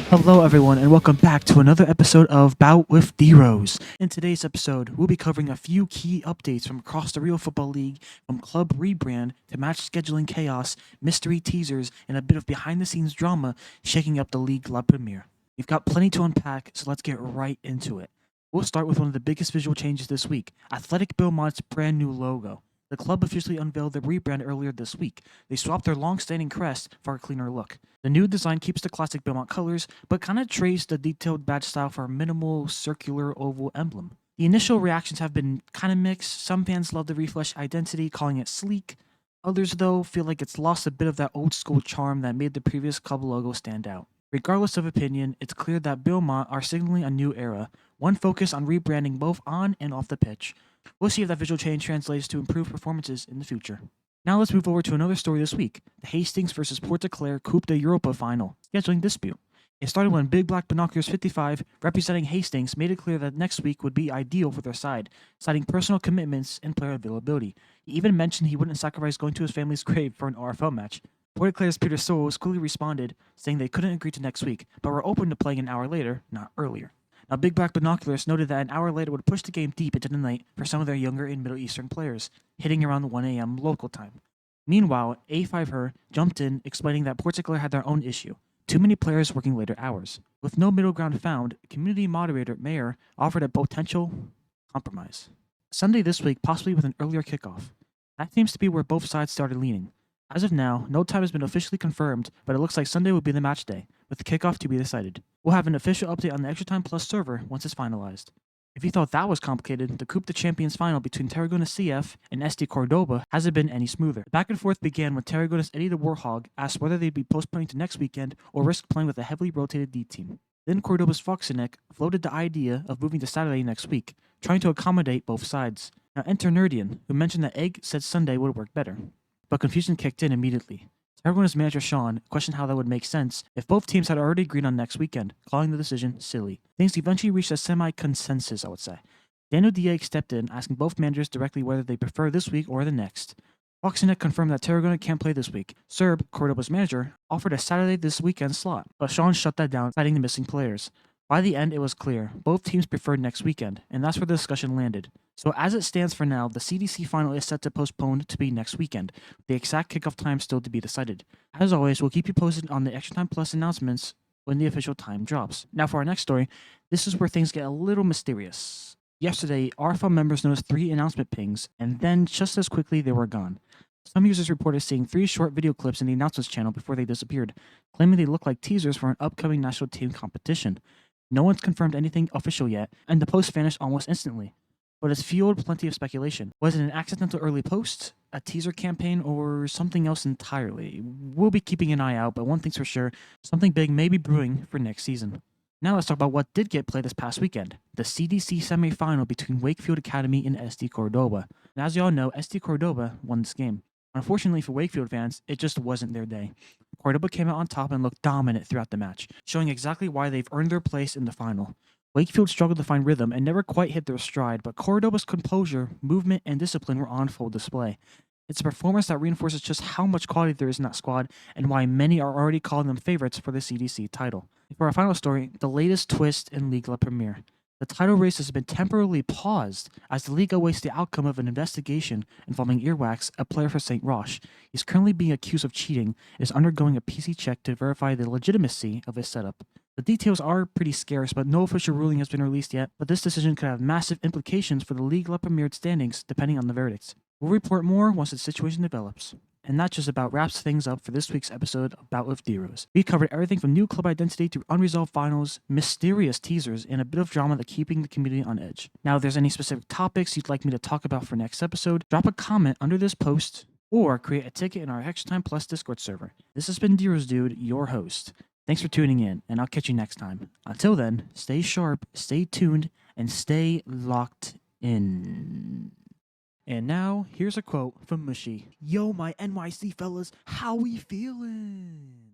Hello everyone and welcome back to another episode of Bout with Drose. In today's episode, we'll be covering a few key updates from across the Real Futbol League, from club rebrand to match scheduling chaos, mystery teasers, and a bit of behind-the-scenes drama shaking up the Ligue La Première. We've got plenty to unpack, so let's get right into it. We'll start with one of the biggest visual changes this week, Athlétique Beaumont's brand new logo. The club officially unveiled their rebrand earlier this week. They swapped their long-standing crest for a cleaner look. The new design keeps the classic Beaumont colors, but kind of trays the detailed badge style for a minimal circular oval emblem. The initial reactions have been kind of mixed. Some fans love the refreshed identity, calling it sleek. Others, though, feel like it's lost a bit of that old-school charm that made the previous club logo stand out. Regardless of opinion, it's clear that Beaumont are signaling a new era, one focused on rebranding both on and off the pitch. We'll see if that visual change translates to improved performances in the future. Now let's move over to another story this week, the Hastings vs Porte Coupe de Europa final, scheduling dispute. It started when Big Black Binoculars 55, representing Hastings, made it clear that next week would be ideal for their side, citing personal commitments and player availability. He even mentioned he wouldn't sacrifice going to his family's grave for an RFL match. Porte Peter Souls quickly responded, saying they couldn't agree to next week, but were open to playing an hour later, not earlier. Now, Big Black Binoculars noted that an hour later would push the game deep into the night for some of their younger and Middle Eastern players, hitting around 1 a.m. local time. Meanwhile, A5 jumped in, explaining that Portugal had their own issue. Too many players working later hours. With no middle ground found, community moderator Mayer offered a potential compromise. Sunday this week, possibly with an earlier kickoff. That seems to be where both sides started leaning. As of now, no time has been officially confirmed, but it looks like Sunday will be the match day, with the kickoff to be decided. We'll have an official update on the ExtraTime Plus server once it's finalized. If you thought that was complicated, the Coupe de Champions final between Tarragona CF and SD Cordoba hasn't been any smoother. The back and forth began when Tarragona's Eddie the Warhog asked whether they'd be postponing to next weekend or risk playing with a heavily rotated D team. Then Cordoba's Foxinek floated the idea of moving to Saturday next week, trying to accommodate both sides. Now enter Nerdian, who mentioned that Egg said Sunday would work better. But confusion kicked in immediately. Tarragona's manager Sean questioned how that would make sense if both teams had already agreed on next weekend, calling the decision silly. Things eventually reached a semi-consensus, I would say. Daniel Dieg stepped in, asking both managers directly whether they prefer this week or the next. Foxinek confirmed that Tarragona can't play this week. Serb, Cordoba's manager, offered a Saturday this weekend slot, but Sean shut that down, citing the missing players. By the end, it was clear. Both teams preferred next weekend, and that's where the discussion landed. So as it stands for now, the CDC final is set to postpone to be next weekend, with the exact kickoff time still to be decided. As always, we'll keep you posted on the ExtraTime Plus announcements when the official time drops. Now for our next story, this is where things get a little mysterious. Yesterday, RFL members noticed 3 announcement pings, and then just as quickly they were gone. Some users reported seeing 3 short video clips in the announcements channel before they disappeared, claiming they looked like teasers for an upcoming national team competition. No one's confirmed anything official yet, and the post vanished almost instantly. But it's fueled plenty of speculation. Was it an accidental early post, a teaser campaign, or something else entirely? We'll be keeping an eye out, but one thing's for sure, something big may be brewing for next season. Now let's talk about what did get played this past weekend, the CDC semi-final between Wakefield Academy and SD Cordoba. And as you all know, SD Cordoba won this game. Unfortunately for Wakefield fans, it just wasn't their day. Cordoba came out on top and looked dominant throughout the match, showing exactly why they've earned their place in the final. Wakefield struggled to find rhythm and never quite hit their stride, but Cordoba's composure, movement, and discipline were on full display. It's a performance that reinforces just how much quality there is in that squad and why many are already calling them favorites for the CDC title. For our final story, the latest twist in Ligue La Première. The title race has been temporarily paused as the league awaits the outcome of an investigation involving Earwax, a player for St. Roch. He's currently being accused of cheating and is undergoing a PC check to verify the legitimacy of his setup. The details are pretty scarce, but no official ruling has been released yet, but this decision could have massive implications for the Ligue La Première standings depending on the verdicts. We'll report more once the situation develops. And that just about wraps things up for this week's episode of Bout with Drose. We covered everything from new club identity to unresolved finals, mysterious teasers, and a bit of drama that's keeping the community on edge. Now, if there's any specific topics you'd like me to talk about for next episode, drop a comment under this post or create a ticket in our ExtraTime Plus Discord server. This has been DroseDude, your host. Thanks for tuning in, and I'll catch you next time. Until then, stay sharp, stay tuned, and stay locked in. And now, here's a quote from Mushy. Yo, my NYC fellas, how we feeling?